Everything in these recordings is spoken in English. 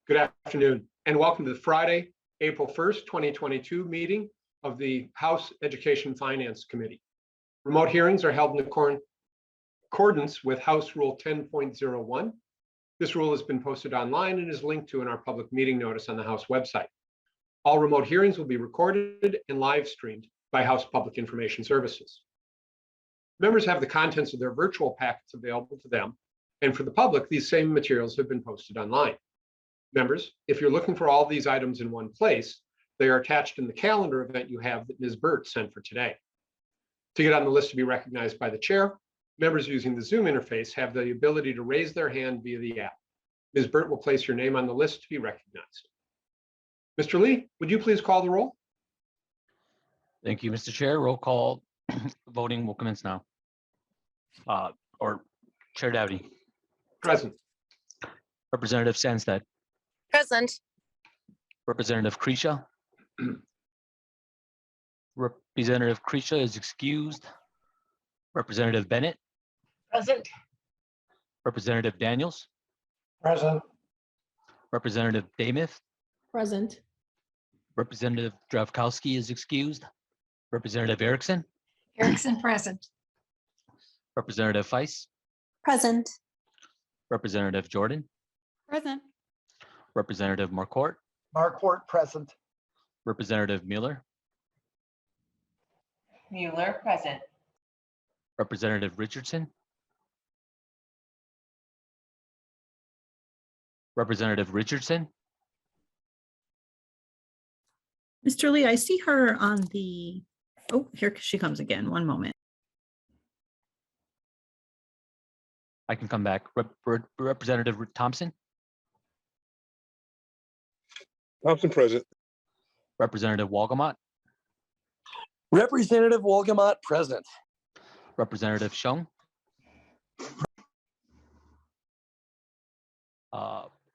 Good afternoon, and welcome to the Friday, April 1st, 2022 meeting of the House Education Finance Committee. Remote hearings are held in accordance with House Rule 10.01. This rule has been posted online and is linked to in our public meeting notice on the House website. All remote hearings will be recorded and live streamed by House Public Information Services. Members have the contents of their virtual packets available to them, and for the public, these same materials have been posted online. Members, if you're looking for all these items in one place, they are attached in the calendar event you have that Ms. Burt sent for today. To get on the list to be recognized by the chair, members using the Zoom interface have the ability to raise their hand via the app. Ms. Burt will place your name on the list to be recognized. Mr. Lee, would you please call the roll? Thank you, Mr. Chair. Roll call. Voting will commence now. Chair Dowdy. Present. Representative Sanstead. Present. Representative Krisha. Representative Krisha is excused. Representative Bennett. Present. Representative Daniels. Present. Representative Damuth. Present. Representative Dravkowski is excused. Representative Erickson. Erickson present. Representative Feiss. Present. Representative Jordan. Present. Representative Marquardt. Marquardt present. Representative Mueller. Mueller present. Representative Richardson. Representative Richardson. Mr. Lee, I see her on the, oh, here she comes again. One moment. I can come back. Representative Thompson. Thompson present. Representative Walgamot. Representative Wolgamott present. Representative Shung.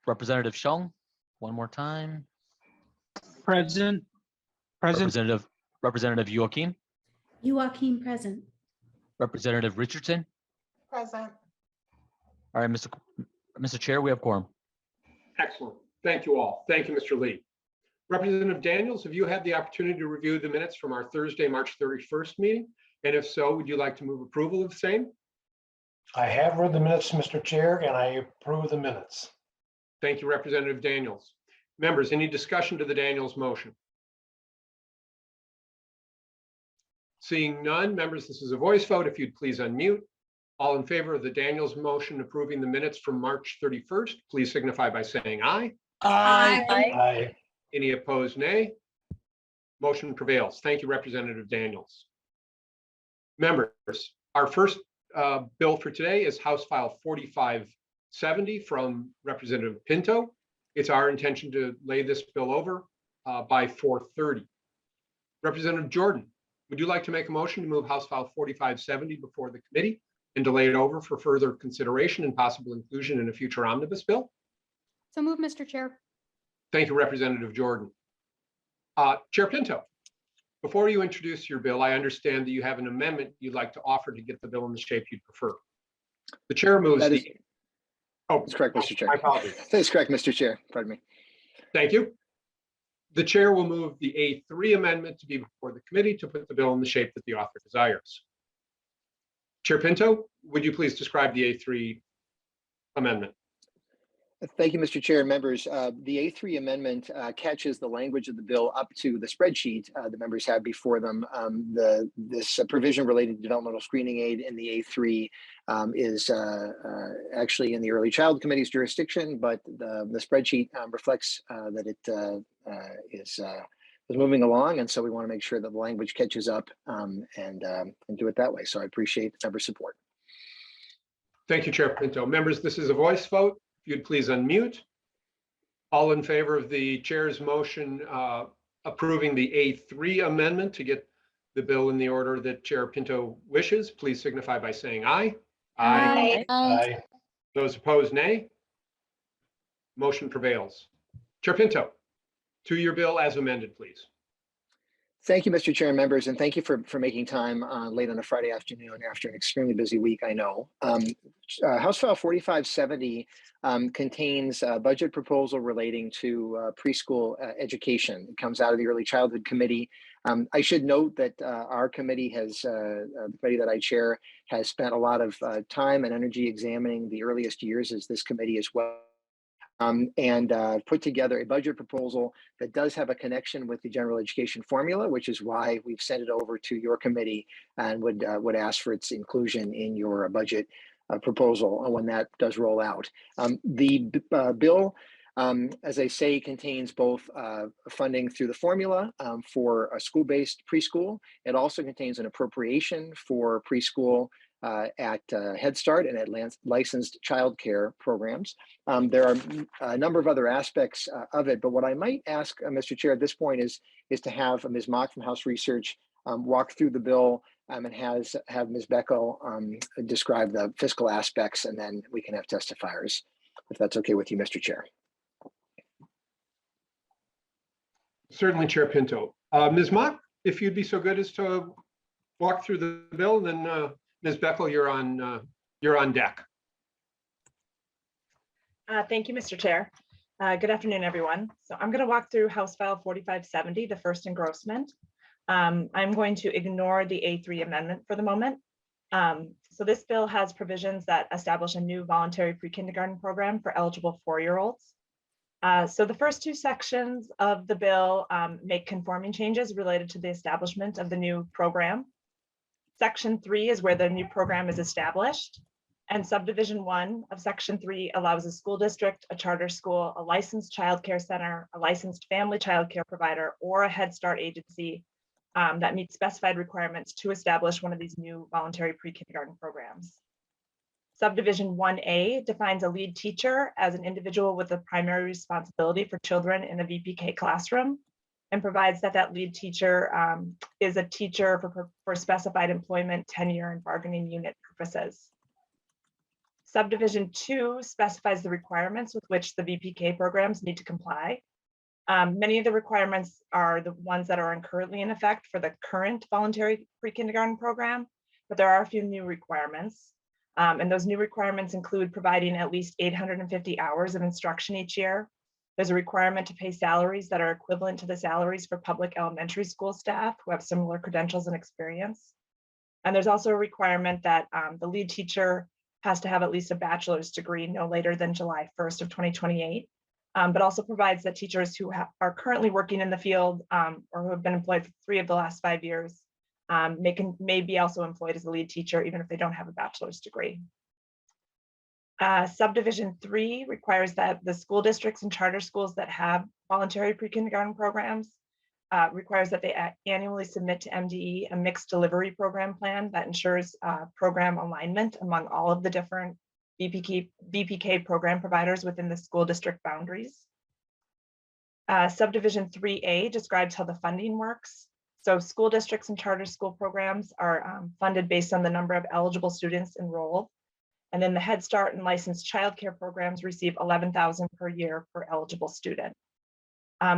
Representative Shung, one more time. Present. Representative Joachim. Joachim present. Representative Richardson. Present. All right, Mr. Chair, we have quorum. Excellent. Thank you all. Thank you, Mr. Lee. Representative Daniels, have you had the opportunity to review the minutes from our Thursday, March 31st meeting? And if so, would you like to move approval of the same? I have read the minutes, Mr. Chair, and I approve the minutes. Thank you, Representative Daniels. Members, any discussion to the Daniels motion? Seeing none, members, this is a voice vote. If you'd please unmute. All in favor of the Daniels motion approving the minutes from March 31st, please signify by saying aye. Aye. Aye. Any opposed, nay? Motion prevails. Thank you, Representative Daniels. Members, our first bill for today is House File 4570 from Representative Pinto. It's our intention to lay this bill over by 4:30. Representative Jordan, would you like to make a motion to move House File 4570 before the committee and to lay it over for further consideration and possible inclusion in a future omnibus bill? So move, Mr. Chair. Thank you, Representative Jordan. Chair Pinto, before you introduce your bill, I understand that you have an amendment you'd like to offer to get the bill in the shape you'd prefer. The chair moves That is, the. that's correct, Mr. Chair. My apologies. That is correct, Mr. Chair. Pardon me. Thank you. The chair will move the A3 amendment to be before the committee to put the bill in the shape that the author desires. Chair Pinto, would you please describe the A3 amendment? Thank you, Mr. Chair. Members, the A3 amendment catches the language of the bill up to the spreadsheet the members have before them. This provision related to developmental screening aid in the A3 is actually in the Early Child Committee's jurisdiction, but the spreadsheet reflects that it is moving along, and so we want to make sure that the language catches up and do it that way. So I appreciate member support. Thank you, Chair Pinto. Members, this is a voice vote. If you'd please unmute. All in favor of the chair's motion approving the A3 amendment to get the bill in the order that Chair Pinto wishes, please signify by saying aye. Aye. Aye. Those opposed, nay. Motion prevails. Chair Pinto, to your bill as amended, please. Thank you, Mr. Chair and members, and thank you for making time late on a Friday afternoon after an extremely busy week, I know. House File 4570 contains a budget proposal relating to preschool education. It comes out of the Early Childhood Committee. I should note that our committee the committee that I chair, has spent a lot of time and energy examining the earliest years as this committee as well. And put together a budget proposal that does have a connection with the general education formula, which is why we've sent it over to your committee and would ask for its inclusion in your budget proposal when that does roll out. The bill, as I say, contains both funding through the formula for a school-based preschool. It also contains an appropriation for preschool at Head Start and at licensed childcare programs. There are a number of other aspects of it, but what I might ask Mr. Chair at this point is to have Ms. Mock from House Research walk through the bill and have Ms. Becko describe the fiscal aspects, and then we can have testifiers, if that's okay with you, Mr. Chair. Certainly, Chair Pinto. Ms. Mock, if you'd be so good as to walk through the bill, then Ms. Beckel, you're on deck. Thank you, Mr. Chair. Good afternoon, everyone. So I'm going to walk through House File 4570, the first engrossment. I'm going to ignore the A3 amendment for the moment. So this bill has provisions that establish a new voluntary pre-kindergarten program for eligible 4-year-olds. So the first two sections of the bill make conforming changes related to the establishment of the new program. Section 3 is where the new program is established, and subdivision 1 of section 3 allows a school district, a charter school, a licensed childcare center, a licensed family childcare provider, or a Head Start agency that meets specified requirements to establish one of these new voluntary pre-kindergarten programs. Subdivision 1A defines a lead teacher as an individual with the primary responsibility for children in a VPK classroom, and provides that lead teacher is a teacher for specified employment, tenure, and bargaining unit purposes. Subdivision 2 specifies the requirements with which the VPK programs need to comply. Many of the requirements are the ones that are currently in effect for the current voluntary pre-kindergarten program, but there are a few new requirements. And those new requirements include providing at least 850 hours of instruction each year. There's a requirement to pay salaries that are equivalent to the salaries for public elementary school staff who have similar credentials and experience. And there's also a requirement that the lead teacher has to have at least a bachelor's degree no later than July 1st of 2028, but also provides that teachers who are currently working in the field or who have been employed for 3 of the last 5 years may be also employed as a lead teacher, even if they don't have a bachelor's degree. Subdivision 3 requires that the school districts and charter schools that have voluntary pre-kindergarten programs requires that they annually submit to MDE a mixed delivery program plan that ensures program alignment among all of the different VPK program providers within the school district boundaries. Subdivision 3A describes how the funding works. So school districts and charter school programs are funded based on the number of eligible students enrolled. And then the Head Start and licensed childcare programs receive $11,000 per year per eligible student.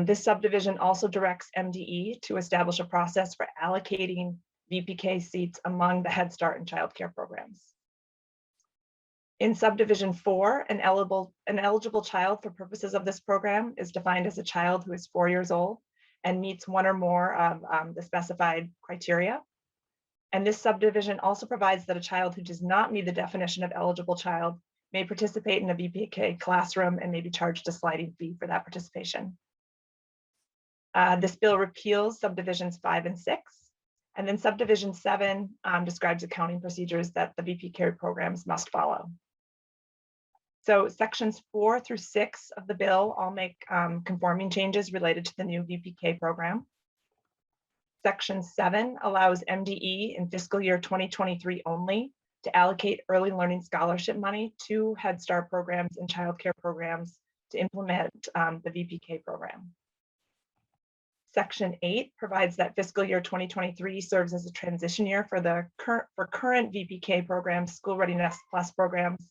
This subdivision also directs MDE to establish a process for allocating VPK seats among the Head Start and childcare programs. In subdivision 4, an eligible child for purposes of this program is defined as a child who is 4 years old and meets one or more of the specified criteria. And this subdivision also provides that a child who does not meet the definition of eligible child may participate in a VPK classroom and may be charged a sliding fee for that participation. This bill repeals subdivisions 5 and 6, and then subdivision 7 describes accounting procedures that the VPK programs must follow. So sections 4 through 6 of the bill all make conforming changes related to the new VPK program. Section 7 allows MDE in fiscal year 2023 only to allocate early learning scholarship money to Head Start programs and childcare programs to implement the VPK program. Section 8 provides that fiscal year 2023 serves as a transition year for current VPK programs, School Readiness Plus programs,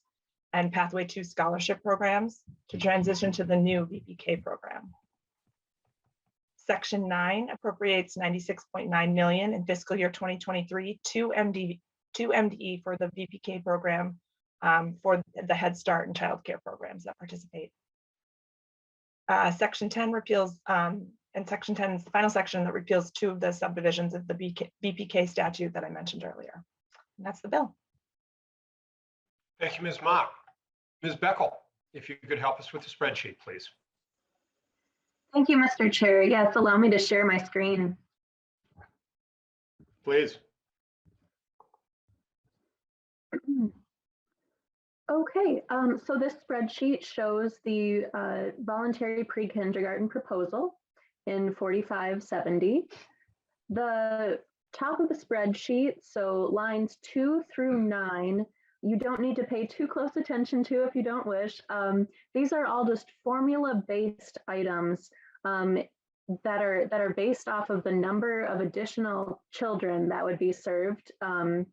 and Pathway to Scholarship programs to transition to the new VPK program. Section 9 appropriates 96.9 million in fiscal year 2023 to MDE for the VPK program for the Head Start and childcare programs that participate. Section 10 repeals, and Section 10 is the final section that repeals 2 of the subdivisions of the VPK statute that I mentioned earlier. And that's the bill. Thank you, Ms. Mock. Ms. Beckel, if you could help us with the spreadsheet, please. Thank you, Mr. Chair. Yes, allow me to share my screen. Please. Okay, so this spreadsheet shows the voluntary pre-kindergarten proposal in 4570. The top of the spreadsheet, so lines 2 through 9, you don't need to pay too close attention to if you don't wish. These are all just formula-based items that are based off of the number of additional children that would be served and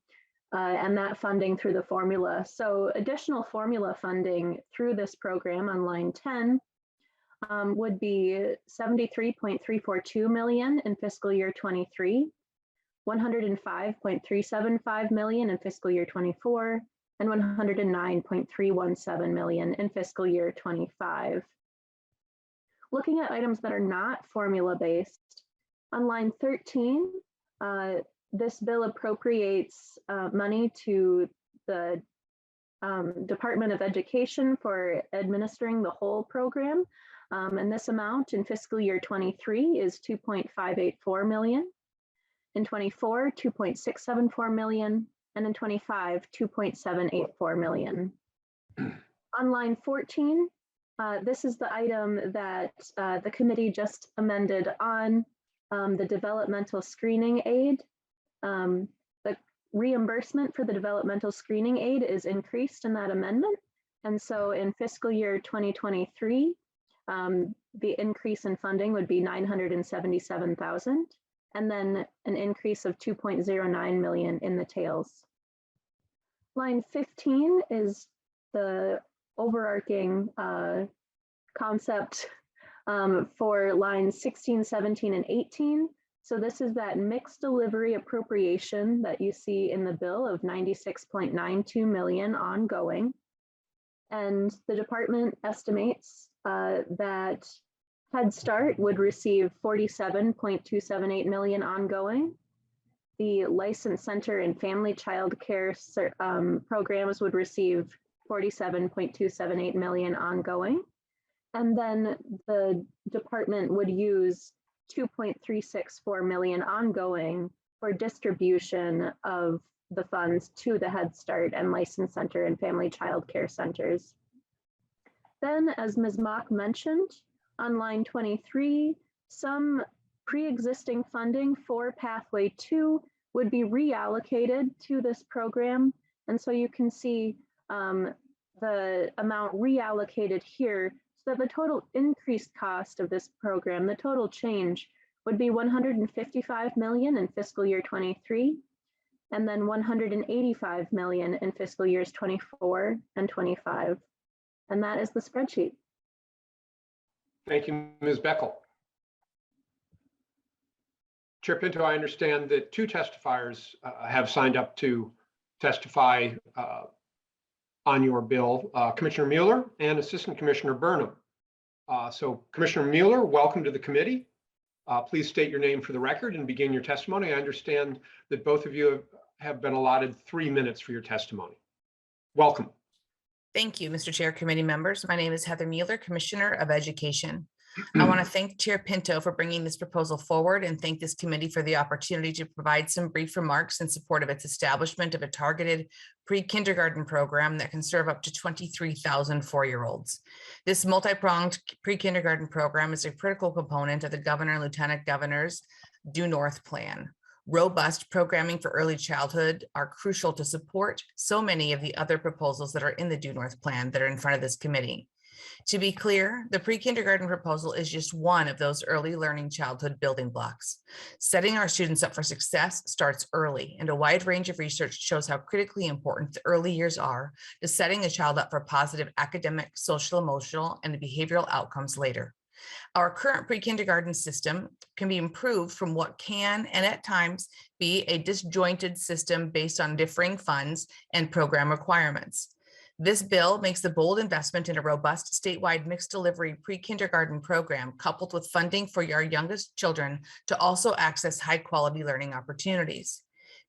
that funding through the formula. So additional formula funding through this program on line 10 would be 73.342 million in fiscal year 23, 105.375 million in fiscal year 24, and 109.317 million in fiscal year 25. Looking at items that are not formula-based, on line 13, this bill appropriates money to the Department of Education for administering the whole program. And this amount in fiscal year 23 is 2.584 million. In 24, 2.674 million. And in 25, 2.784 million. On line 14, this is the item that the committee just amended on the developmental screening aid. The reimbursement for the developmental screening aid is increased in that amendment. And so in fiscal year 2023, the increase in funding would be 977,000, and then an increase of 2.09 million in the tails. Line 15 is the overarching concept for lines 16, 17, and 18. So this is that mixed delivery appropriation that you see in the bill of 96.92 million ongoing. And the department estimates that Head Start would receive 47.278 million ongoing. The Licensed Center and Family Child Care programs would receive 47.278 million ongoing. And then the department would use 2.364 million ongoing for distribution of the funds to the Head Start and Licensed Center and Family Child Care centers. Then, as Ms. Mock mentioned, on line 23, some pre-existing funding for Pathway 2 would be reallocated to this program. And so you can see the amount reallocated here. So the total increased cost of this program, the total change, would be 155 million in fiscal year 23, and then 185 million in fiscal years 24 and 25. And that is the spreadsheet. Thank you, Ms. Beckel. Chair Pinto, I understand that 2 testifiers have signed up to testify on your bill, Commissioner Mueller and Assistant Commissioner Burnham. So Commissioner Mueller, welcome to the committee. Please state your name for the record and begin your testimony. I understand that both of you have been allotted 3 minutes for your testimony. Welcome. Thank you, Mr. Chair, committee members. My name is Heather Mueller, Commissioner of Education. I want to thank Chair Pinto for bringing this proposal forward and thank this committee for the opportunity to provide some brief remarks in support of its establishment of a targeted pre-kindergarten program that can serve up to 23,000 4-year-olds. This multi-pronged pre-kindergarten program is a critical component of the Governor and Lieutenant Governor's Due North Plan. Robust programming for early childhood are crucial to support so many of the other proposals that are in the Due North Plan that are in front of this committee. To be clear, the pre-kindergarten proposal is just one of those early learning childhood building blocks. Setting our students up for success starts early, and a wide range of research shows how critically important the early years are to setting a child up for positive academic, social, emotional, and behavioral outcomes later. Our current pre-kindergarten system can be improved from what can and at times be a disjointed system based on differing funds and program requirements. This bill makes the bold investment in a robust statewide mixed delivery pre-kindergarten program coupled with funding for our youngest children to also access high-quality learning opportunities.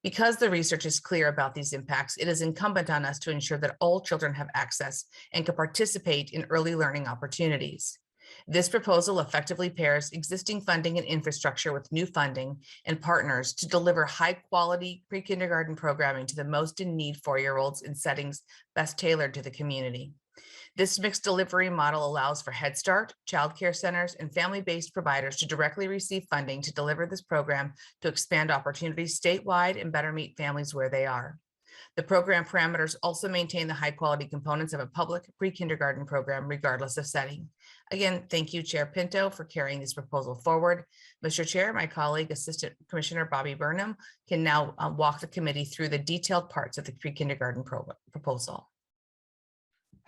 Because the research is clear about these impacts, it is incumbent on us to ensure that all children have access and can participate in early learning opportunities. This proposal effectively pairs existing funding and infrastructure with new funding and partners to deliver high-quality pre-kindergarten programming to the most in need 4-year-olds in settings best tailored to the community. This mixed delivery model allows for Head Start, childcare centers, and family-based providers to directly receive funding to deliver this program to expand opportunities statewide and better meet families where they are. The program parameters also maintain the high-quality components of a public pre-kindergarten program regardless of setting. Again, thank you, Chair Pinto, for carrying this proposal forward. Mr. Chair, my colleague, Assistant Commissioner Bobby Burnham, can now walk the committee through the detailed parts of the pre-kindergarten proposal.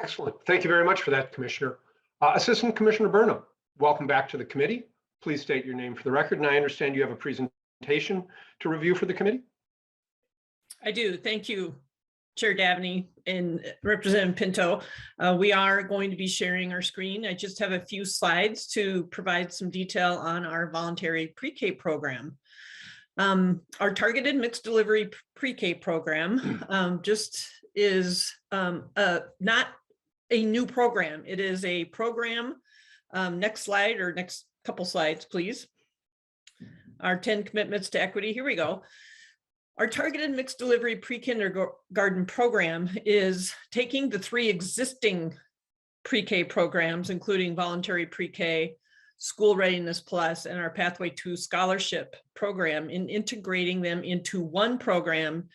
Excellent. Thank you very much for that, Commissioner. Assistant Commissioner Burnham, welcome back to the committee. Please state your name for the record, and I understand you have a presentation to review for the committee. I do. Thank you, Chair Dabney and Representative Pinto. We are going to be sharing our screen. I just have a few slides to provide some detail on our voluntary pre-K program. Our targeted mixed delivery pre-K program just is not a new program. It is a program. Next slide, or next couple slides, please. Our 10 commitments to equity. Here we go. Our targeted mixed delivery pre-kindergarten program is taking the 3 existing pre-K programs, including voluntary pre-K, School Readiness Plus, and our Pathway to Scholarship program, and integrating them into one program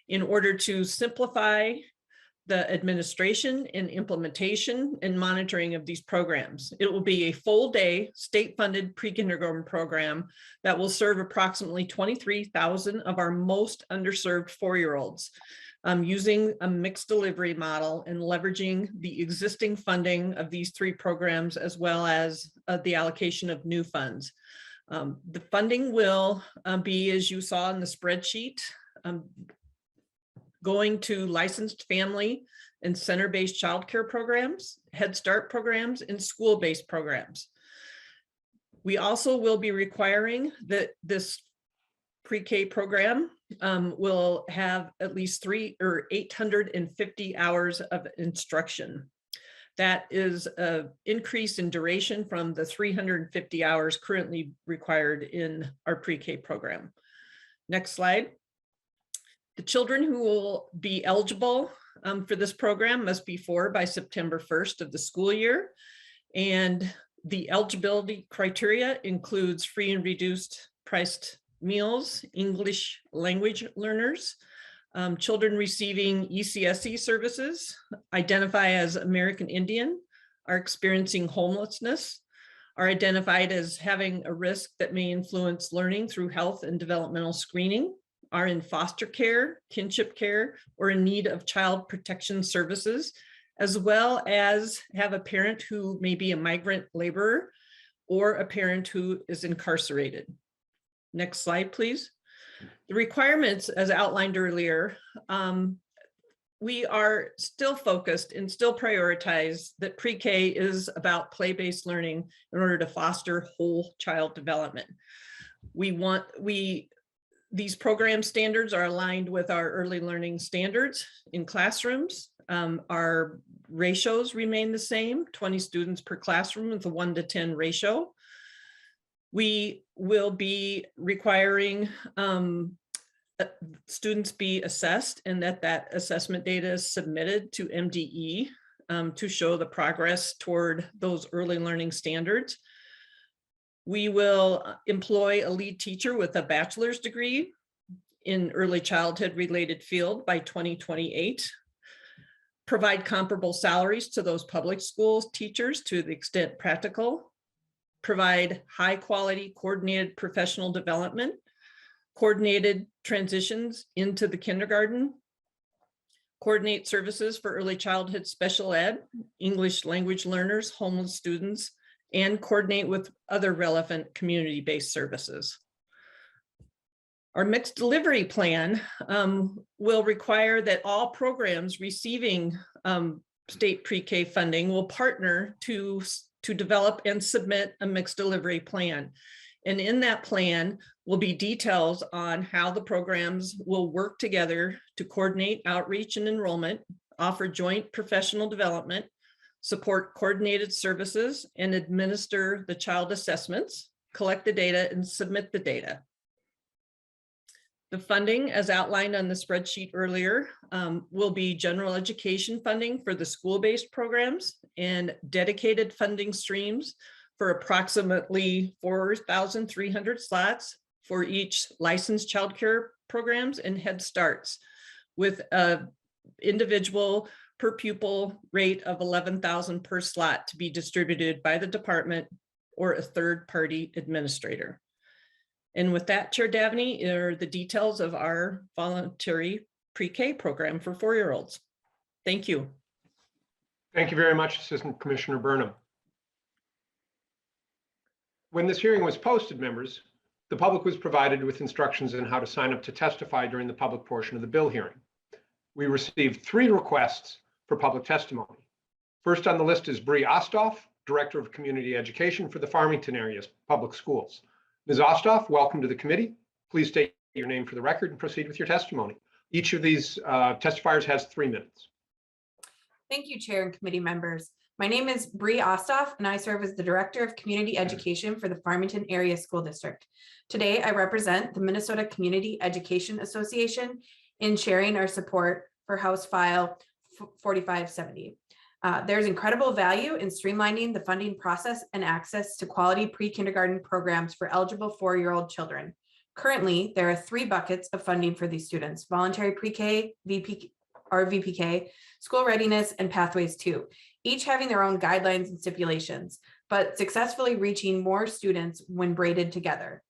in order to simplify the administration and implementation and monitoring of these programs. It will be a full-day state-funded pre-kindergarten program that will serve approximately 23,000 of our most underserved 4-year-olds, using a mixed delivery model and leveraging the existing funding of these 3 programs, as well as the allocation of new funds. The funding will be, as you saw in the spreadsheet, going to licensed family and center-based childcare programs, Head Start programs, and school-based programs. We also will be requiring that this pre-K program will have at least 850 hours of instruction. That is an increase in duration from the 350 hours currently required in our pre-K program. Next slide. The children who will be eligible for this program must be 4 by September 1st of the school year. And the eligibility criteria includes free and reduced priced meals, English language learners, children receiving ECSE services, identify as American Indian, are experiencing homelessness, are identified as having a risk that may influence learning through health and developmental screening, are in foster care, kinship care, or in need of child protection services, as well as have a parent who may be a migrant laborer or a parent who is incarcerated. Next slide, please. The requirements, as outlined earlier, we are still focused and still prioritize that pre-K is about play-based learning in order to foster whole child development. These program standards are aligned with our early learning standards in classrooms. Our ratios remain the same, 20 students per classroom with a 1-to-10 ratio. We will be requiring students be assessed, and that assessment data is submitted to MDE to show the progress toward those early learning standards. We will employ a lead teacher with a bachelor's degree in early childhood related field by 2028, provide comparable salaries to those public schools teachers to the extent practical, provide high quality coordinated professional development, coordinated transitions into the kindergarten, coordinate services for early childhood special ed, English language learners, homeless students, and coordinate with other relevant community-based services. Our mixed delivery plan will require that all programs receiving state pre-K funding will partner to develop and submit a mixed delivery plan. And in that plan will be details on how the programs will work together to coordinate outreach and enrollment, offer joint professional development, support coordinated services, and administer the child assessments, collect the data, and submit the data. The funding, as outlined on the spreadsheet earlier, will be general education funding for the school-based programs and dedicated funding streams for approximately 4,300 slots for each licensed childcare programs and Head Starts, with an individual per pupil rate of 11,000 per slot to be distributed by the department or a third-party administrator. And with that, Chair Davney, are the details of our voluntary pre-K program for 4-year-olds. Thank you. Thank you very much, Assistant Commissioner Burnham. When this hearing was posted, members, the public was provided with instructions on how to sign up to testify during the public portion of the bill hearing. We received 3 requests for public testimony. First on the list is Bree Ostoff, Director of Community Education for the Farmington Area Public Schools. Ms. Ostoff, welcome to the committee. Please state your name for the record and proceed with your testimony. Each of these testifiers has 3 minutes. Thank you, Chair and committee members. My name is Bree Ostoff, and I serve as the Director of Community Education for the Farmington Area School District. Today, I represent the Minnesota Community Education Association in sharing our support for House File 4570. There's incredible value in streamlining the funding process and access to quality pre-kindergarten programs for eligible 4-year-old children. Currently, there are 3 buckets of funding for these students: voluntary pre-K, VPK, school readiness, and pathways 2, each having their own guidelines and stipulations, but successfully reaching more students when braided together.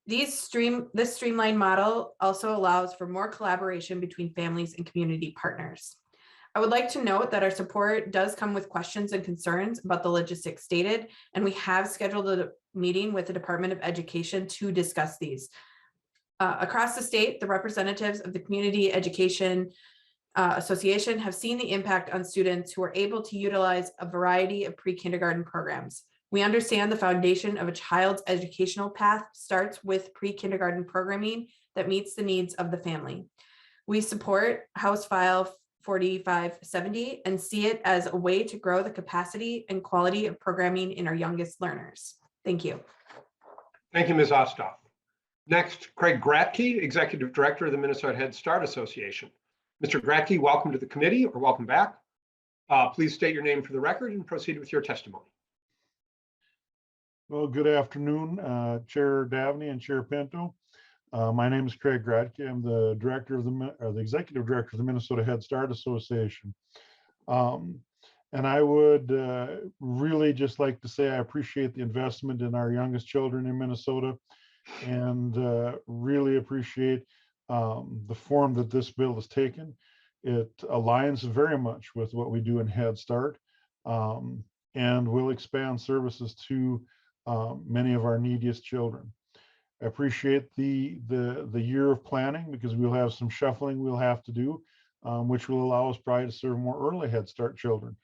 This streamlined model also allows for more collaboration between families and community partners. I would like to note that our support does come with questions and concerns about the logistics stated, and we have scheduled a meeting with the Department of Education to discuss these. Across the state, the representatives of the Community Education Association have seen the impact on students who are able to utilize a variety of pre-kindergarten programs. We understand the foundation of a child's educational path starts with pre-kindergarten programming that meets the needs of the family. We support House File 4570 and see it as a way to grow the capacity and quality of programming in our youngest learners. Thank you. Thank you, Ms. Ostoff. Next, Craig Gratke, Executive Director of the Minnesota Head Start Association. Mr. Gratke, welcome to the committee, or welcome back. Please state your name for the record and proceed with your testimony. Well, good afternoon, Chair Davney and Chair Pinto. My name is Craig Gratke. I'm the director of the executive director of the Minnesota Head Start Association. And I would really just like to say I appreciate the investment in our youngest children in Minnesota, and really appreciate the form that this bill has taken. It aligns very much with what we do in Head Start, and will expand services to many of our neediest children. I appreciate the year of planning, because we'll have some shuffling we'll have to do, which will allow us probably to serve more early Head Start children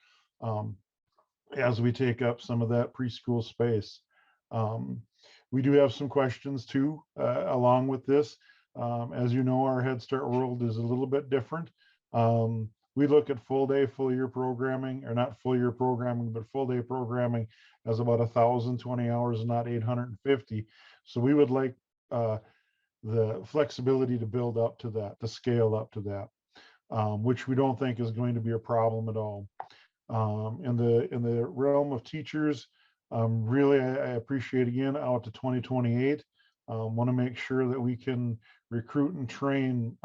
as we take up some of that preschool space. We do have some questions too, along with this. As you know, our Head Start world is a little bit different. We look at full day, full year programming, or not full year programming, but full day programming as about 1,020 hours, not 850. So we would like the flexibility to build up to that, to scale up to that, which we don't think is going to be a problem at all. In the realm of teachers, really, I appreciate again out to 2028. Want to make sure that we can recruit and train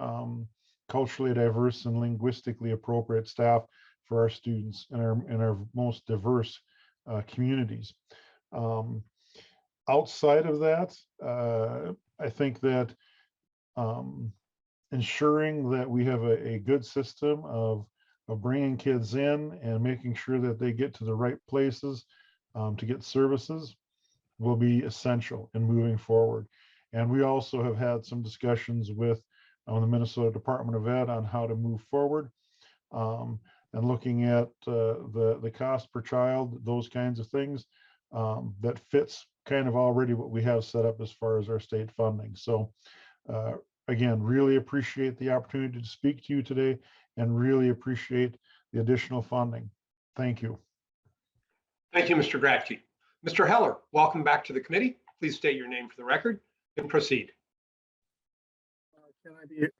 culturally diverse and linguistically appropriate staff for our students in our most diverse communities. Outside of that, I think that ensuring that we have a good system of bringing kids in and making sure that they get to the right places to get services will be essential in moving forward. And we also have had some discussions with the Minnesota Department of Ed on how to move forward, and looking at the cost per child, those kinds of things, that fits kind of already what we have set up as far as our state funding. So again, really appreciate the opportunity to speak to you today and really appreciate the additional funding. Thank you. Thank you, Mr. Gradke. Mr. Heller, welcome back to the committee. Please state your name for the record and proceed.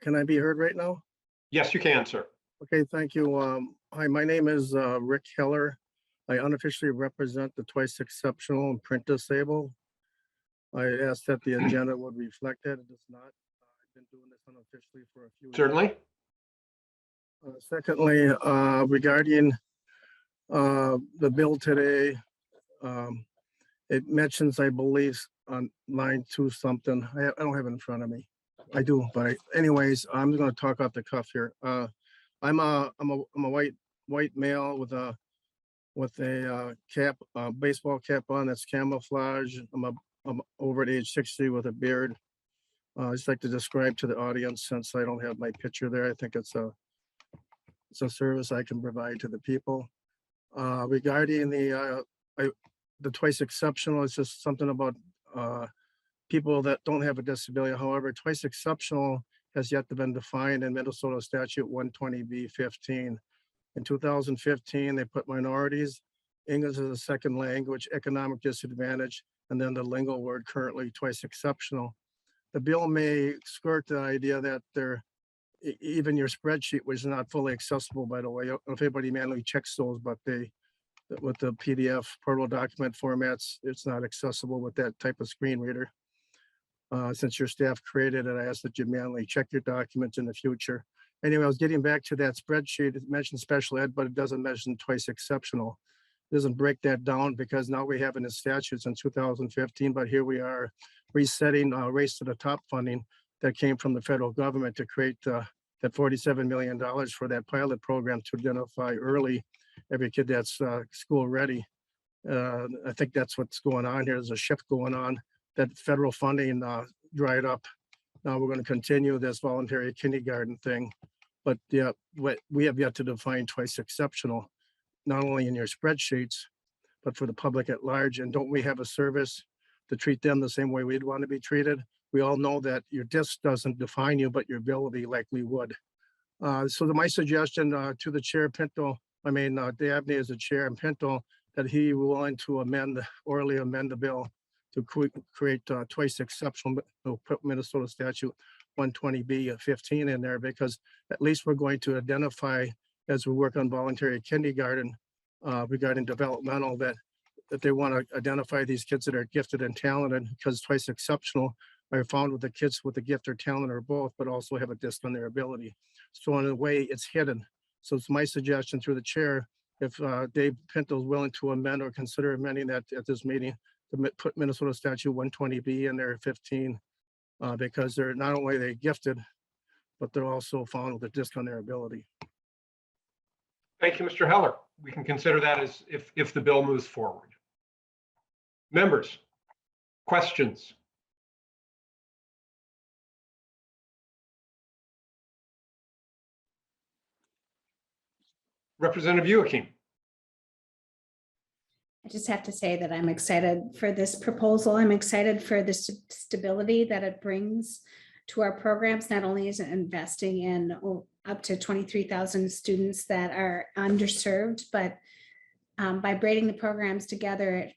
Can I be heard right now? Yes, you can, sir. Okay, thank you. Hi, my name is Rick Heller. I unofficially represent the twice exceptional and print disabled. I asked that the agenda would reflect that. It does not. I've been doing this unofficially for a few years. Certainly. Secondly, regarding the bill today, it mentions, I believe, on line 2 something. I don't have it in front of me. I do, but anyways, I'm going to talk off the cuff here. I'm a white male with a cap, baseball cap on that's camouflage. I'm over at age 60 with a beard. I just like to describe to the audience, since I don't have my picture there. I think it's a service I can provide to the people. Regarding the twice exceptional, it's just something about people that don't have a disability. However, twice exceptional has yet to been defined in Minnesota Statute 120B-15. In 2015, they put minorities, English as a second language, economic disadvantage, and then the lingo word currently twice exceptional. The bill may skirt the idea that even your spreadsheet was not fully accessible, by the way. I don't know if anybody manually checks those, but with the PDF portable document formats, it's not accessible with that type of screen reader. Since your staff created it, I ask that you manually check your documents in the future. Anyway, I was getting back to that spreadsheet. It mentions special ed, but it doesn't mention twice exceptional. It doesn't break that down, because now we have in the statutes in 2015, but here we are resetting race to the top funding that came from the federal government to create that $47 million for that pilot program to identify early every kid that's school ready. I think that's what's going on here. There's a shift going on. That federal funding dried up. Now we're going to continue this voluntary kindergarten thing. But yeah, we have yet to define twice exceptional, not only in your spreadsheets, but for the public at large. And don't we have a service to treat them the same way we'd want to be treated? We all know that your disc doesn't define you, but your ability likely would. So my suggestion to the chair, Pinto, Dabney as the chair, and Pinto, that he willing to orally amend the bill to create twice exceptional, put Minnesota Statute 120B-15 in there, because at least we're going to identify, as we work on voluntary kindergarten regarding developmental, that they want to identify these kids that are gifted and talented, because twice exceptional are found with the kids with the gift or talent or both, but also have a disc on their ability. So in a way, it's hidden. So it's my suggestion through the chair, if Dave Pinto is willing to amend or consider amending that at this meeting, to put Minnesota Statute 120B in there 15, because they're not only they gifted, but they're also found with a disc on their ability. Thank you, Mr. Heller. We can consider that as if the bill moves forward. Members, questions? Representative Joachim. I just have to say that I'm excited for this proposal. I'm excited for the stability that it brings to our programs. Not only is it investing in up to 23,000 students that are underserved, but by braiding the programs together, it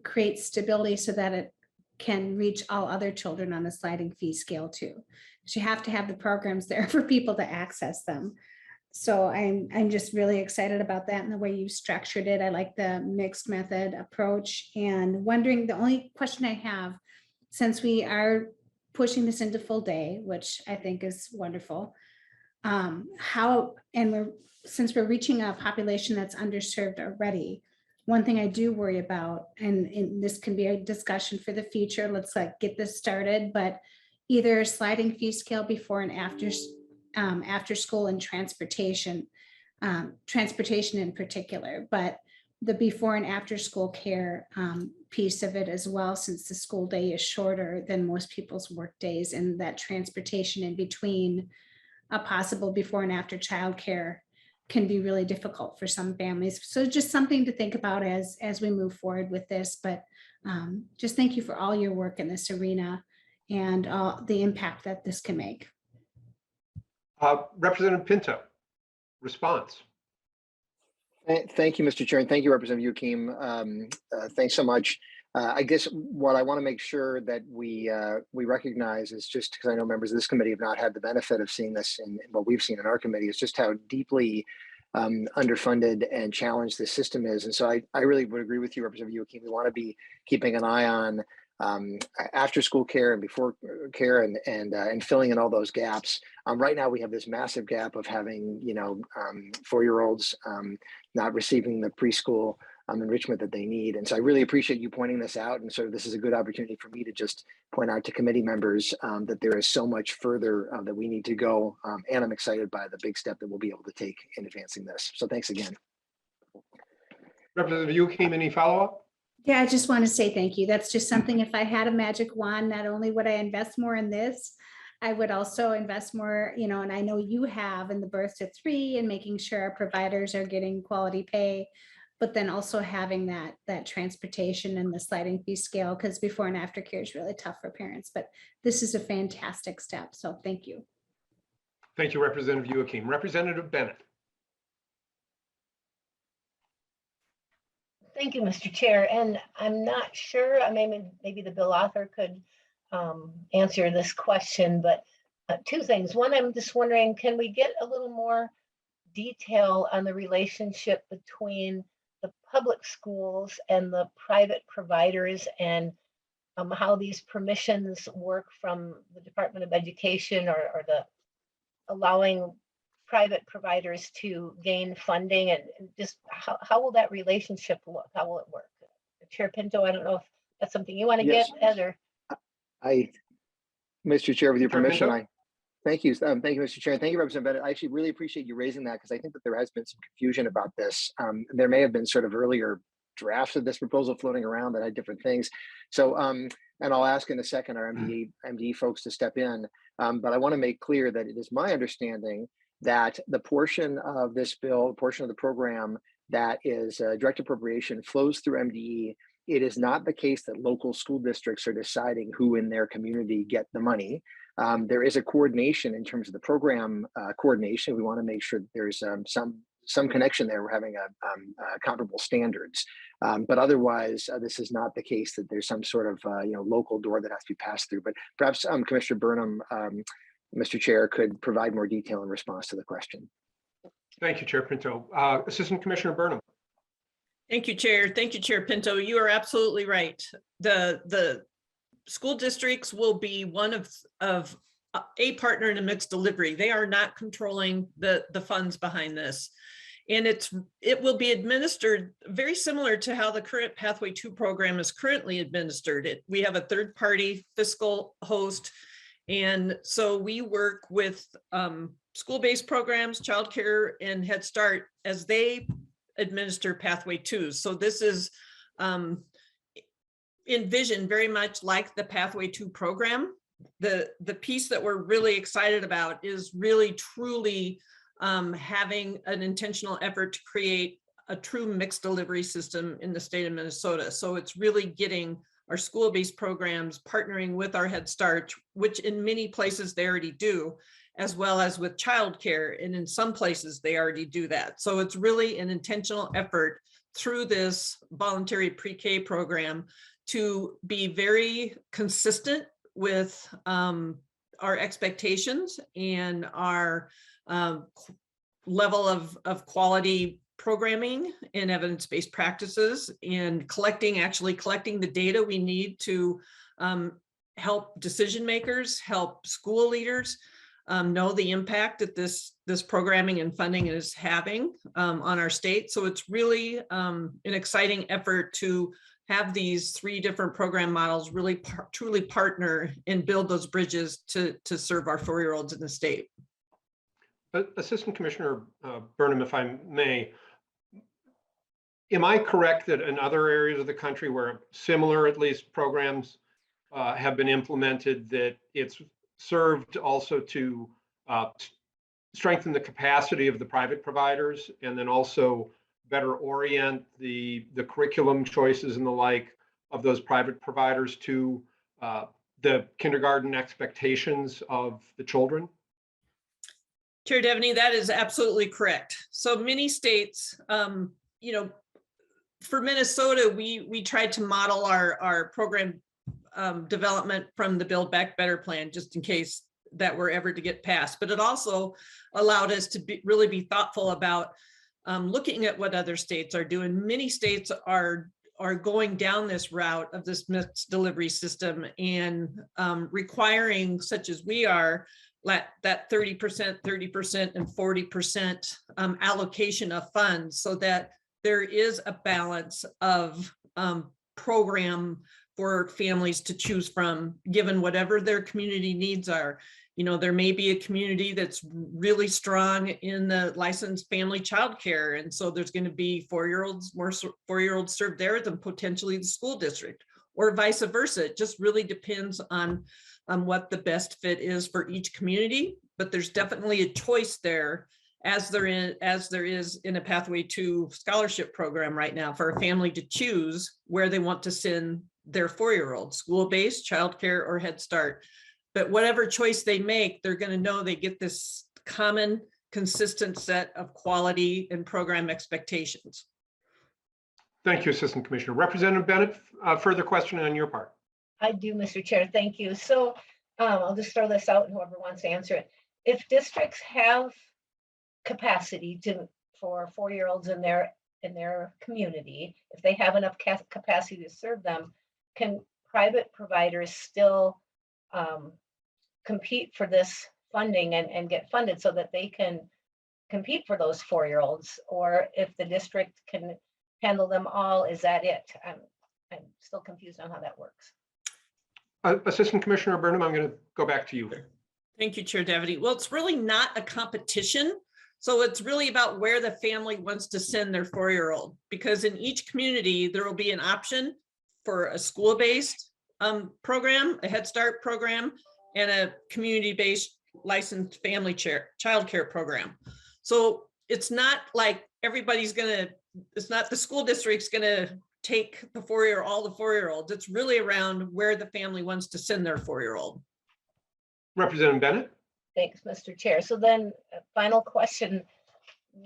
creates stability so that it can reach all other children on the sliding fee scale too. But you have to have the programs there for people to access them. So I'm just really excited about that and the way you structured it. I like the mixed method approach, and wondering, the only question I have, since we are pushing this into full day, which I think is wonderful, since we're reaching a population that's underserved already, one thing I do worry about, and this can be a discussion for the future, let's get this started, but either sliding fee scale before and after school and transportation in particular. But the before and after school care piece of it as well, since the school day is shorter than most people's work days, and that transportation in between a possible before and after childcare can be really difficult for some families. So just something to think about as we move forward with this. But just thank you for all your work in this arena and the impact that this can make. Representative Pinto, response. Thank you, Mr. Chair, and thank you, Representative Yukim. Thanks so much. I guess what I want to make sure that we recognize is, just because I know members of this committee have not had the benefit of seeing this in what we've seen in our committee, is just how deeply underfunded and challenged this system is. And so I really would agree with you, Representative Yukim. We want to be keeping an eye on after school care and before care and filling in all those gaps. Right now we have this massive gap of having 4-year-olds not receiving the preschool enrichment that they need. And so I really appreciate you pointing this out. And so this is a good opportunity for me to just point out to committee members that there is so much further that we need to go. And I'm excited by the big step that we'll be able to take in advancing this. So thanks again. Representative Yukim, any follow-up? Yeah, I just want to say thank you. That's just something, if I had a magic wand, not only would I invest more in this, I would also invest more, and I know you have, in the birth to 3 and making sure our providers are getting quality pay, but then also having that transportation and the sliding fee scale, because before and after care is really tough for parents. But this is a fantastic step. So thank you. Thank you, Representative Yukim. Representative Bennett. Thank you, Mr. Chair. And I'm not sure, maybe the bill author could answer this question, but 2 things. One, I'm just wondering, can we get a little more detail on the relationship between the public schools and the private providers, and how these permissions work from the Department of Education, or the allowing private providers to gain funding, and just how will that relationship look? How will it work? Chair Pinto, I don't know if that's something you want to Yes. get, Heather. Mr. Chair, with your Chair permission, Pinto? thank you. Thank you, Mr. Chair. Thank you, Representative Bennett. I actually really appreciate you raising that, because I think that there has been some confusion about this. There may have been sort of earlier drafts of this proposal floating around that had different things. So, and I'll ask in a second our MDE folks to step in. But I want to make clear that it is my understanding that the portion of this bill, portion of the program that is direct appropriation, flows through MDE. It is not the case that local school districts are deciding who in their community get the money. There is a coordination in terms of the program coordination. We want to make sure that there's some connection there. We're having comparable standards, but otherwise, this is not the case that there's some sort of local door that has to be passed through. But perhaps Commissioner Burnham, Mr. Chair, could provide more detail in response to the question. Thank you, Chair Pinto. Assistant Commissioner Burnham. Thank you, Chair. Thank you, Chair Pinto. You are absolutely right. The school districts will be one of a partner in a mixed delivery. They are not controlling the funds behind this. And it will be administered very similar to how the current Pathway 2 program is currently administered. We have a third-party fiscal host. And so we work with school-based programs, childcare, and Head Start as they administer Pathway 2. So this is envisioned very much like the Pathway 2 program. The piece that we're really excited about is really truly having an intentional effort to create a true mixed delivery system in the state of Minnesota. So it's really getting our school-based programs partnering with our Head Start, which in many places they already do, as well as with childcare, and in some places they already do that. So it's really an intentional effort through this voluntary pre-K program to be very consistent with our expectations and our level of quality programming and evidence-based practices, and actually collecting the data we need to help decision makers, help school leaders know the impact that this programming and funding is having on our state. So it's really an exciting effort to have these 3 different program models really truly partner and build those bridges to serve our 4-year-olds in the state. Assistant Commissioner Burnham, if I may, Am I correct that in other areas of the country where similar, at least, programs have been implemented, that it's served also to strengthen the capacity of the private providers and then also better orient the curriculum choices and the like of those private providers to the kindergarten expectations of the children? Chair Devaney, that is absolutely correct. So many states, you know, for Minnesota, we tried to model our program development from the Build Back Better plan, just in case that were ever to get passed. But it also allowed us to really be thoughtful about looking at what other states are doing. Many states are going down this route of this mixed delivery system and requiring, such as we are, that 30%, 30%, and 40% allocation of funds, so that there is a balance of program for families to choose from, given whatever their community needs are. You know, there may be a community that's really strong in the licensed family childcare, and so there's going to be more 4-year-olds served there than potentially the school district, or vice versa. It just really depends on what the best fit is for each community. But there's definitely a choice there, as there is in a Pathway to Scholarship program right now, for a family to choose where they want to send their 4-year-old, school-based, childcare, or Head Start. But whatever choice they make, they're going to know they get this common, consistent set of quality and program expectations. Thank you, Assistant Commissioner. Representative Bennett, further question on your part. I do, Mr. Chair. Thank you. So I'll just throw this out and whoever wants to answer it. If districts have capacity for 4-year-olds in their community, if they have enough capacity to serve them, can private providers still compete for this funding and get funded so that they can compete for those 4-year-olds? Or if the district can handle them all, is that it? I'm still confused on how that works. Assistant Commissioner Burnham, I'm going to go back to you. Thank you, Chair Devaney. Well, it's really not a competition. So it's really about where the family wants to send their 4-year-old, because in each community, there will be an option for a school-based program, a Head Start program, and a community-based licensed family childcare program. So it's not like it's not the school district's gonna take all the 4-year-olds. It's really around where the family wants to send their 4-year-old. Representative Bennett. Thanks, Mr. Chair. So then, final question,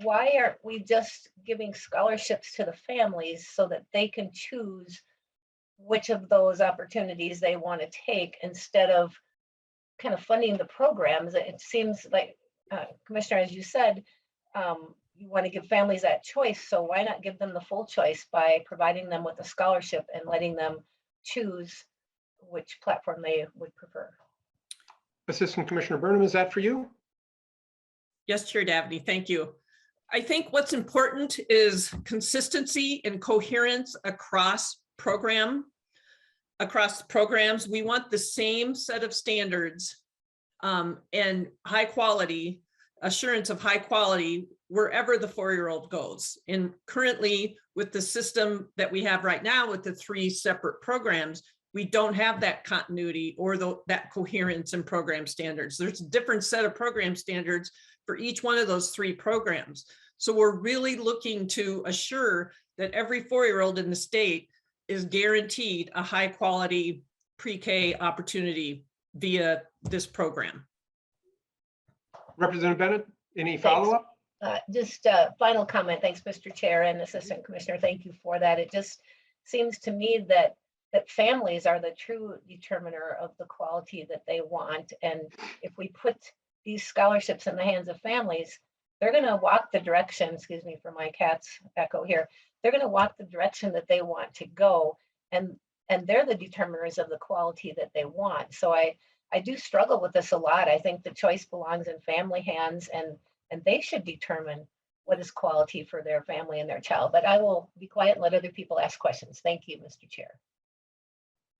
why aren't we just giving scholarships to the families so that they can choose which of those opportunities they want to take, instead of kind of funding the programs? It seems like, Commissioner, as you said, you want to give families that choice. So why not give them the full choice by providing them with a scholarship and letting them choose which platform they would prefer? Assistant Commissioner Burnham, is that for you? Yes, Chair Daveney, thank you. I think what's important is consistency and coherence across programs. We want the same set of standards and high quality, assurance of high quality wherever the 4-year-old goes. And currently, with the system that we have right now with the 3 separate programs, we don't have that continuity or that coherence in program standards. There's a different set of program standards for each one of those 3 programs. So we're really looking to assure that every 4-year-old in the state is guaranteed a high quality pre-K opportunity via this program. Representative Bennett, any follow-up? Just a final comment. Thanks, Mr. Chair and Assistant Commissioner. Thank you for that. It just seems to me that families are the true determiner of the quality that they want. And if we put these scholarships in the hands of families, they're going to walk the direction, excuse me for my cat's echo here, they're going to walk the direction that they want to go. And they're the determiners of the quality that they want. So I do struggle with this a lot. I think the choice belongs in family hands, and they should determine what is quality for their family and their child. But I will be quiet and let other people ask questions. Thank you, Mr. Chair.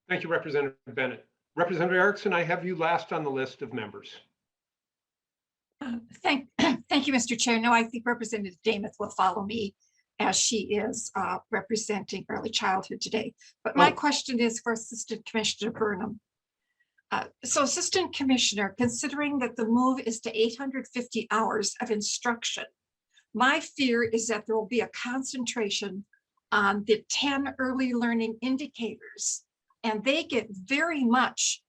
Thank you, Representative Bennett. Representative Erickson, I have you last on the list of members. Thank you, Mr. Chair. No, I think Representative Demuth will follow me as she is representing early childhood today. But my question is for Assistant Commissioner Burnham. So Assistant Commissioner, considering that the move is to 850 hours of instruction, my fear is that there will be a concentration on the 10 early learning indicators, and they get very much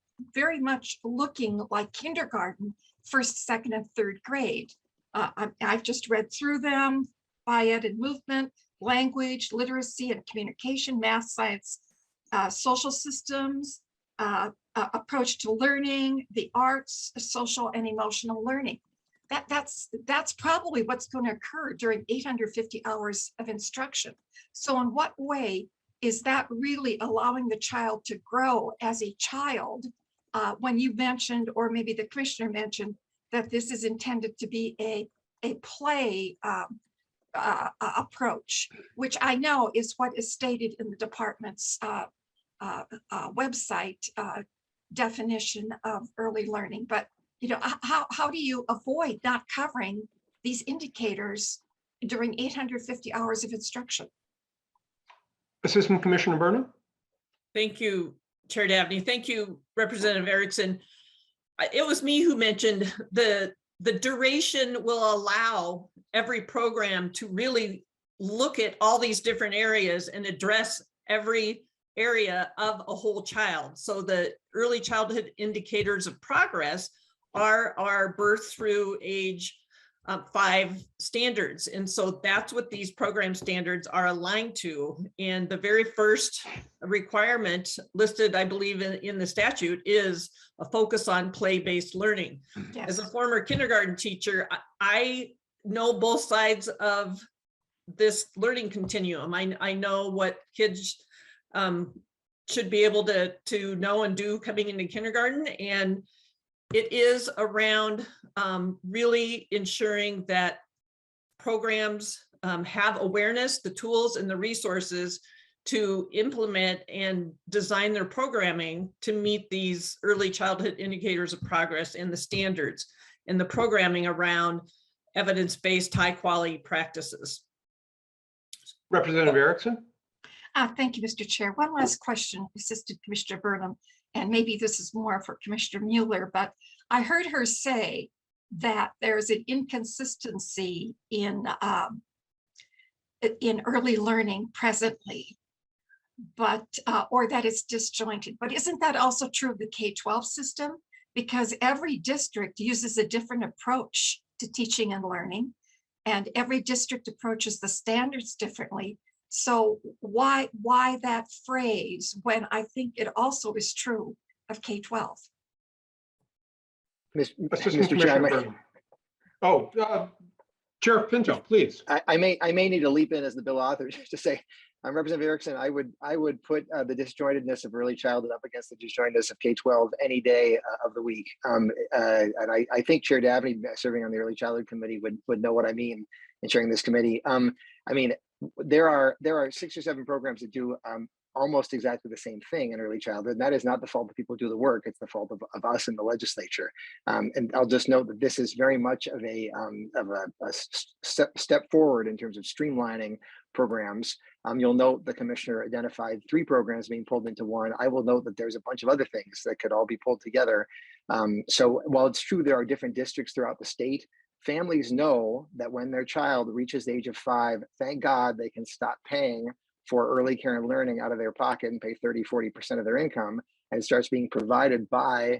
looking like kindergarten, first, second, and third grade. I've just read through them: Biad and movement, language, literacy and communication, math, science, social systems, approach to learning, the arts, social and emotional learning. That's probably what's going to occur during 850 hours of instruction. So in what way is that really allowing the child to grow as a child? When you mentioned, or maybe the commissioner mentioned, that this is intended to be a play approach, which I know is what is stated in the department's website definition of early learning. But how do you avoid not covering these indicators during 850 hours of instruction? Assistant Commissioner Burnham. Thank you, Chair Dabney. Thank you, Representative Erickson. It was me who mentioned the duration will allow every program to really look at all these different areas and address every area of a whole child. So the early childhood indicators of progress are our birth through age 5 standards. And so that's what these program standards are aligned to. And the very first requirement listed, I believe, in the statute is a focus on play-based learning. Yes. As a former kindergarten teacher, I know both sides of this learning continuum. I know what kids should be able to know and do coming into kindergarten. And it is around really ensuring that programs have awareness, the tools and the resources to implement and design their programming to meet these early childhood indicators of progress and the standards and the programming around evidence-based high quality practices. Representative Erickson. Thank you, Mr. Chair. One last question, Assistant Commissioner Burnham, and maybe this is more for Commissioner Mueller, but I heard her say that there's an inconsistency in early learning presently, but or that it's disjointed. But isn't that also true of the K-12 system? Because every district uses a different approach to teaching and learning, and every district approaches the standards differently. So why that phrase when I think it also is true of K-12? Assistant Commissioner Burnham. Chair Pinto, please. I may need to leap in as the bill author to say, Representative Erickson, I would put the disjointedness of early childhood up against the disjointedness of K-12 any day of the week. And I think Chair Dabney, serving on the Early Childhood Committee, would know what I mean in chairing this committee. I mean, there are 6 or 7 programs that do almost exactly the same thing in early childhood. And that is not the fault of people who do the work. It's the fault of us in the legislature. And I'll just note that this is very much of a step forward in terms of streamlining programs. You'll note the commissioner identified 3 programs being pulled into one. I will note that there's a bunch of other things that could all be pulled together. So while it's true there are different districts throughout the state, families know that when their child reaches the age of 5, thank God they can stop paying for early care and learning out of their pocket and pay 30–40% of their income, and it starts being provided by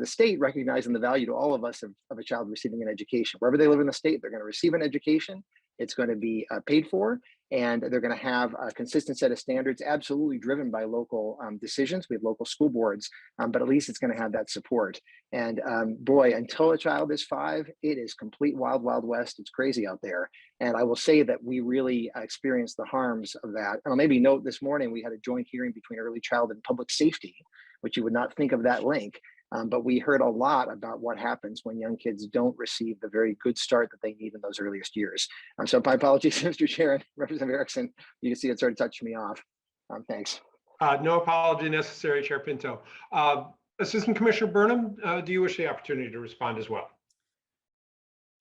the state, recognizing the value to all of us of a child receiving an education. Wherever they live in the state, they're going to receive an education. It's going to be paid for, and they're going to have a consistent set of standards, absolutely driven by local decisions. We have local school boards, but at least it's going to have that support. And boy, until a child is 5, it is complete wild, wild west. It's crazy out there. And I will say that we really experienced the harms of that. And I'll maybe note this morning, we had a joint hearing between early child and public safety, which you would not think of that link. But we heard a lot about what happens when young kids don't receive the very good start that they need in those earliest years. So my apologies, Mr. Chair and Representative Erickson. You can see it started touching me off. Thanks. No apology necessary, Chair Pinto. Assistant Commissioner Burnham, do you wish the opportunity to respond as well?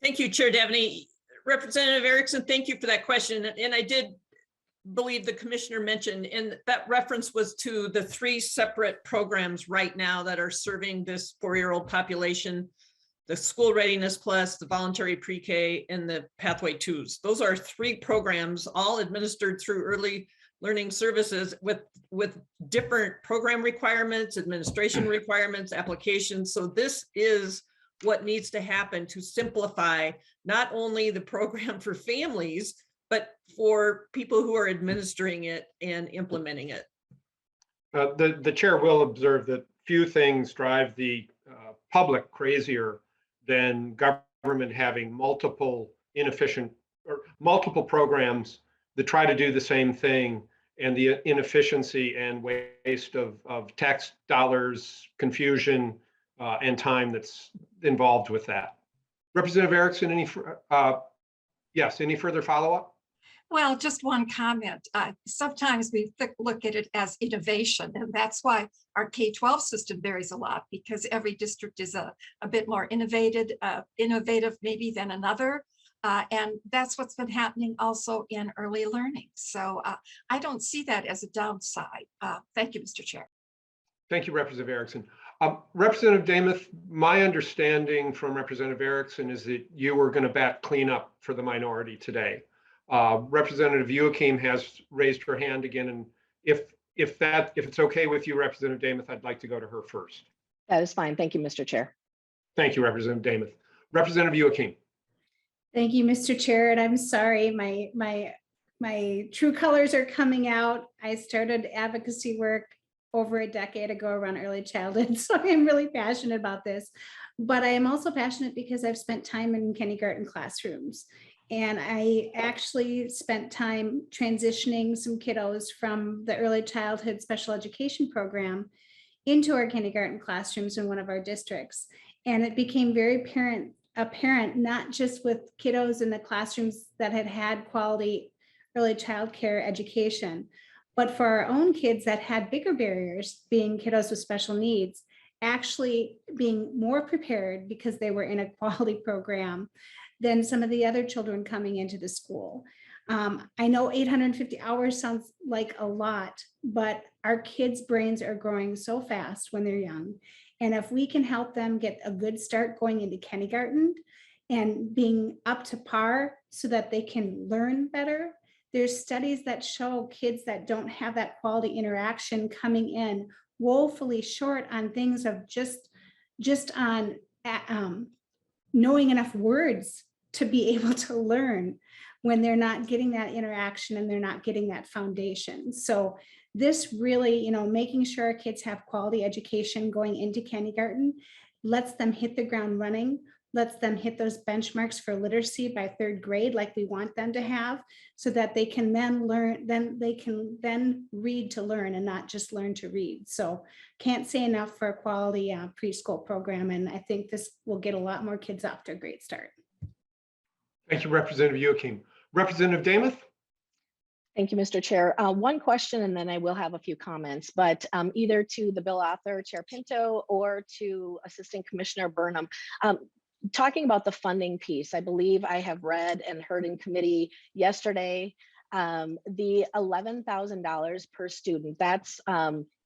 Thank you, Chair Dabney. Representative Erickson, thank you for that question. And I did believe the commissioner mentioned, and that reference was to the 3 separate programs right now that are serving this 4-year-old population: the School Readiness Plus, the Voluntary Pre-K, and the Pathway 2s. Those are 3 programs all administered through Early Learning Services with different program requirements, administration requirements, applications. So this is what needs to happen to simplify not only the program for families, but for people who are administering it and implementing it. The chair will observe that few things drive the public crazier than government having multiple inefficient or multiple programs that try to do the same thing, and the inefficiency and waste of tax dollars, confusion, and time that's involved with that. Representative Erickson, any further follow-up? Well, just one comment. Sometimes we look at it as innovation, and that's why our K-12 system varies a lot, because every district is a bit more innovative maybe than another. And that's what's been happening also in early learning. So I don't see that as a downside. Thank you, Mr. Chair. Thank you, Representative Erickson. Representative Demuth, my understanding from Representative Erickson is that you were going to back cleanup for the minority today. Representative Joachim has raised her hand again, and if it's okay with you, Representative Demuth, I'd like to go to her first. That is fine. Thank you, Mr. Chair. Thank you, Representative Demuth. Representative Joachim. Thank you, Mr. Chair, and I'm sorry, my true colors are coming out. I started advocacy work over a decade ago around early childhood, so I'm really passionate about this. But I am also passionate because I've spent time in kindergarten classrooms. And I actually spent time transitioning some kiddos from the early childhood special education program into our kindergarten classrooms in one of our districts. And it became very apparent, not just with kiddos in the classrooms that had quality early childcare education, but for our own kids that had bigger barriers, being kiddos with special needs, actually being more prepared because they were in a quality program than some of the other children coming into the school. I know 850 hours sounds like a lot, but our kids' brains are growing so fast when they're young. And if we can help them get a good start going into kindergarten and being up to par so that they can learn better, there's studies that show kids that don't have that quality interaction coming in woefully short on things of just on knowing enough words to be able to learn when they're not getting that interaction and they're not getting that foundation. So this really, making sure our kids have quality education going into kindergarten lets them hit the ground running, lets them hit those benchmarks for literacy by 3rd grade like we want them to have, so that they can then learn, they can read to learn and not just learn to read. So can't say enough for a quality preschool program, and I think this will get a lot more kids off to a great start. Thank you, Representative Joachim. Representative Demuth. Thank you, Mr. Chair. One question, and then I will have a few comments, but either to the bill author, Chair Pinto, or to Assistant Commissioner Burnham. Talking about the funding piece, I believe I have read and heard in committee yesterday, the $11,000 per student, that's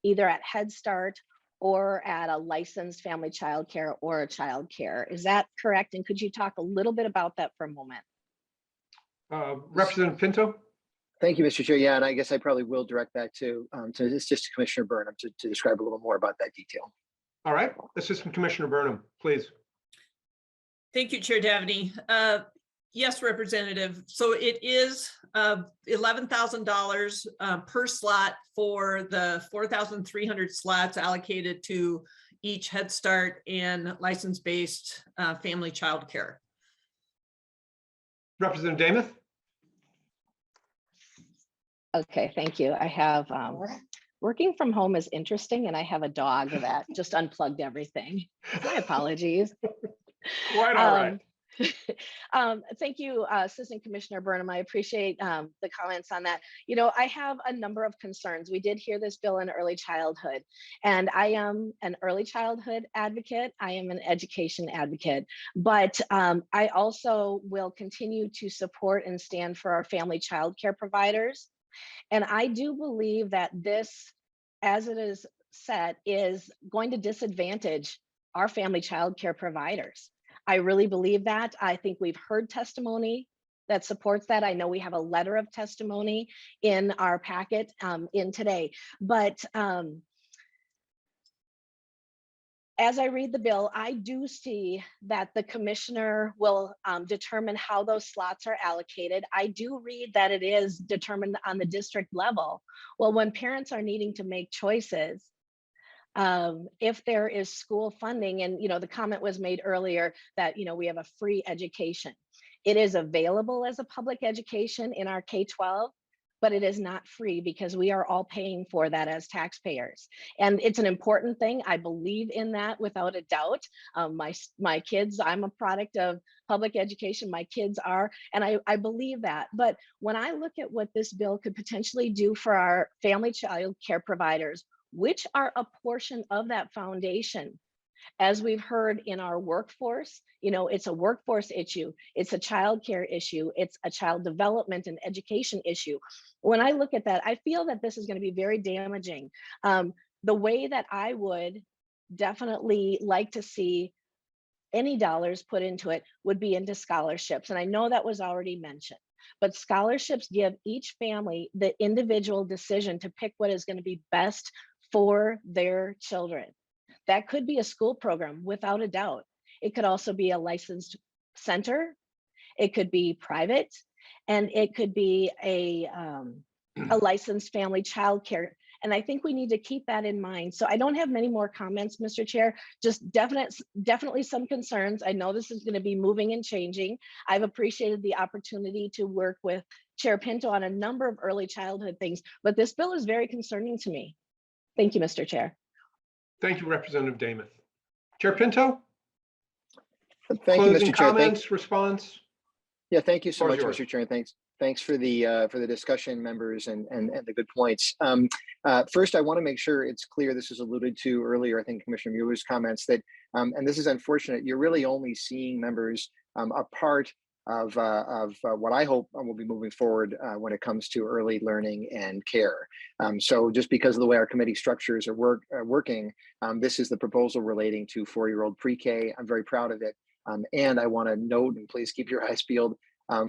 either at Head Start or at a licensed family childcare or a childcare. Is that correct? And could you talk a little bit about that for a moment? Representative Pinto. Thank you, Mr. Chair. Yeah, and I guess I probably will direct that to Commissioner Burnham to describe a little more about that detail. All right, Assistant Commissioner Burnham, please. Thank you, Chair Davney. Yes, Representative. So it is $11,000 per slot for the 4,300 slots allocated to each Head Start and license-based family childcare. Representative Demuth. Okay, thank you. I have working from home is interesting, and I have a dog that just unplugged everything. My apologies. Quite all right. Thank you, Assistant Commissioner Burnham. I appreciate the comments on that. You know, I have a number of concerns. We did hear this bill in early childhood, and I am an early childhood advocate. I am an education advocate, but I also will continue to support and stand for our family child care providers. And I do believe that this, as it is set, is going to disadvantage our family child care providers. I really believe that. I think we've heard testimony that supports that. I know we have a letter of testimony in our packet in today, but as I read the bill, I do see that the commissioner will determine how those slots are allocated. I do read that it is determined on the district level. Well, when parents are needing to make choices, if there is school funding, and you know, the comment was made earlier that, you know, we have a free education. It is available as a public education in our K-12, but it is not free because we are all paying for that as taxpayers. And it's an important thing. I believe in that without a doubt. My kids, I'm a product of public education, my kids are, and I believe that. But when I look at what this bill could potentially do for our family child care providers, which are a portion of that foundation, as we've heard in our workforce, you know, it's a workforce issue, it's a child care issue, it's a child development and education issue. When I look at that, I feel that this is going to be very damaging. The way that I would definitely like to see any dollars put into it would be into scholarships. And I know that was already mentioned, but scholarships give each family the individual decision to pick what is going to be best for their children. That could be a school program without a doubt. It could also be a licensed center. It could be private, and it could be a licensed family child care. And I think we need to keep that in mind. So I don't have many more comments, Mr. Chair, just definitely some concerns. I know this is going to be moving and changing. I've appreciated the opportunity to work with Chair Pinto on a number of early childhood things, but this bill is very concerning to me. Thank you, Mr. Chair. Thank you, Representative Dameth. Chair Pinto? Thank you, Closing Mr. Chair. comments, response? Yeah, thank you so Floor much, is yours. Mr. Chair. And thanks for the discussion, members, and the good points. First, I want to make sure it's clear, this was alluded to earlier, I think Commissioner Mueller's comments, that, and this is unfortunate, you're really only seeing, members, a part of what I hope will be moving forward when it comes to early learning and care. So just because of the way our committee structures are working, this is the proposal relating to 4-year-old pre-K. I'm very proud of it. And I want to note, and please keep your eyes peeled,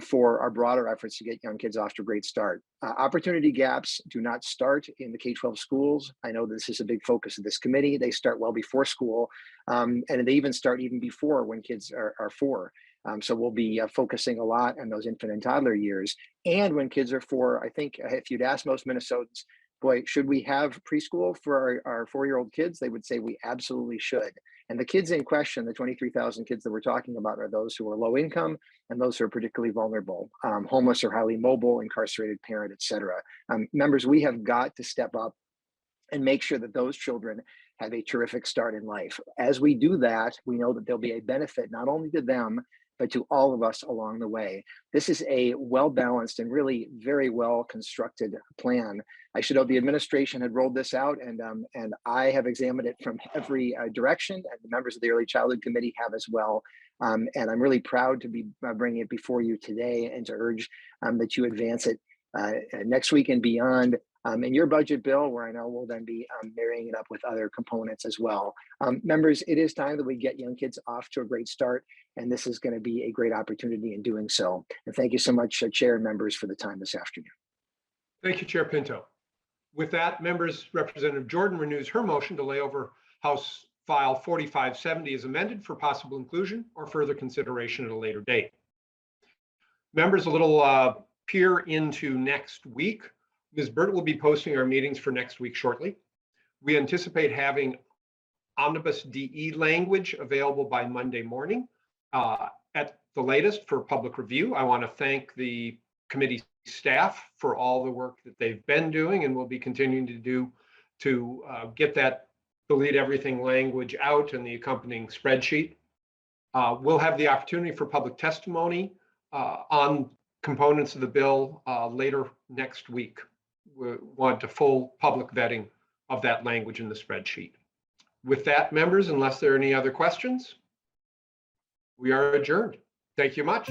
for our broader efforts to get young kids off to a great start. Opportunity gaps do not start in the K-12 schools. I know this is a big focus of this committee. They start well before school, and they even start even before when kids are 4. So we'll be focusing a lot on those infant and toddler years. And when kids are 4, I think if you'd ask most Minnesotans, boy, should we have preschool for our 4-year-old kids? They would say we absolutely should. And the kids in question, the 23,000 kids that we're talking about, are those who are low income and those who are particularly vulnerable, homeless or highly mobile, incarcerated parent, et cetera. Members, we have got to step up and make sure that those children have a terrific start in life. As we do that, we know that there'll be a benefit not only to them, but to all of us along the way. This is a well-balanced and really very well-constructed plan. I should note the administration had rolled this out, and I have examined it from every direction, and the members of the Early Childhood Committee have as well. And I'm really proud to be bringing it before you today and to urge that you advance it next week and beyond. In your budget bill, where I know we'll then be marrying it up with other components as well. Members, it is time that we get young kids off to a great start, and this is going to be a great opportunity in doing so. And thank you so much, Chair and members, for the time this afternoon. Thank you, Chair Pinto. With that, members, Representative Jordan renews her motion to lay over House File 4570 as amended for possible inclusion or further consideration at a later date. Members, a little peer into next week. Ms. Burt will be posting our meetings for next week shortly. We anticipate having omnibus DE language available by Monday morning at the latest for public review. I want to thank the committee staff for all the work that they've been doing and will be continuing to do to get that delete everything language out and the accompanying spreadsheet. We'll have the opportunity for public testimony on components of the bill later next week. We want a full public vetting of that language in the spreadsheet. With that, members, unless there are any other questions, we are adjourned. Thank you much.